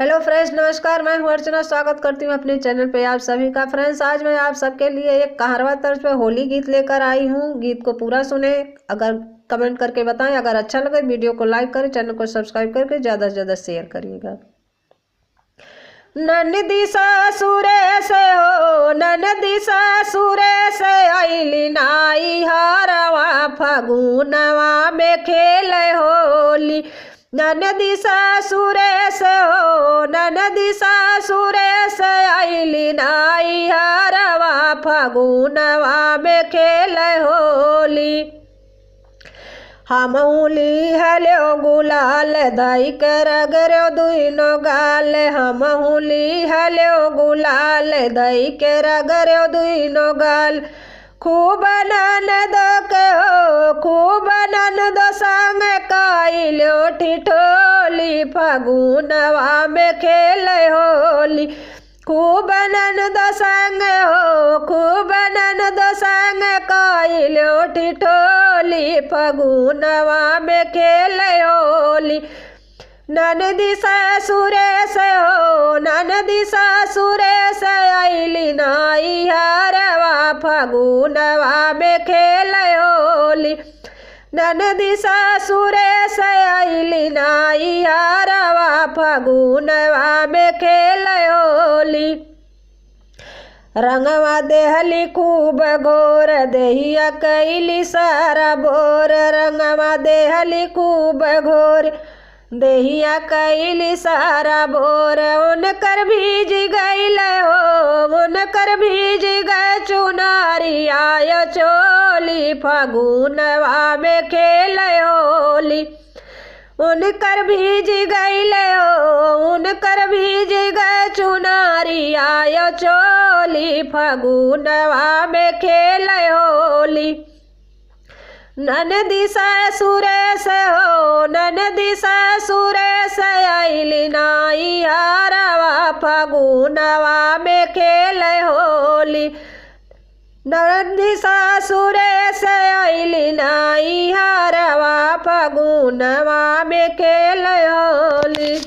Hello friends, नमस्कार। मैं हूं अर्चना। स्वागत करती हूं अपने चैनल पे आप सभी का। फ्रेंड्स, आज मैं आप सबके लिए एक कहारवा तर्ज पे होली गीत लेकर आई हूं। गीत को पूरा सुने, अगर कमेंट करके बताएं। अगर अच्छा लगे वीडियो को लाइक करें, चैनल को सब्सक्राइब करके ज़्यादा से ज़्यादा शेयर करिएगा। ननदी सासुरे से हो, ननदी सासुरे से आइली नाई हरवा फगुनवा में खेल होली। ननदी सासुरे से हो, ननदी सासुरे से आइली नाई हरवा फगुनवा में खेल होली। हम हुली हलो गुलाल दाई के रगरो दुनो गाल। हम हुली हलो गुलाल दाई के रगरो दुनो गाल। खूब ननद के हो, खूब ननद संग काइलो ठिठोली फगुनवा में खेल होली। खूब ननद संग हो, खूब ननद संग काइलो ठिठोली फगुनवा में खेल होली। ननदी सासुरे से हो, ननदी सासुरे से आइली नाई हरवा फगुनवा में खेल होली। ननदी सासुरे से आइली नाई हरवा फगुनवा में खेल होली। रंगवा देहली खूब घोर देहिया कैली सारा बोर। रंगवा देहली खूब घोर देहिया कैली सारा बोर। उनकर भीज गईल हो, उनकर भीज गए चुनारी आय चोली फगुनवा में खेल होली। उनकर भीज गईल हो, उनकर भीज गए चुनारी आय चोली फगुनवा में खेल होली। ननदी सासुरे से हो, ननदी सासुरे से आइली नाई हरवा फगुनवा में खेल होली। ननदी सासुरे से आइली नाई हरवा फगुनवा में खेल होली।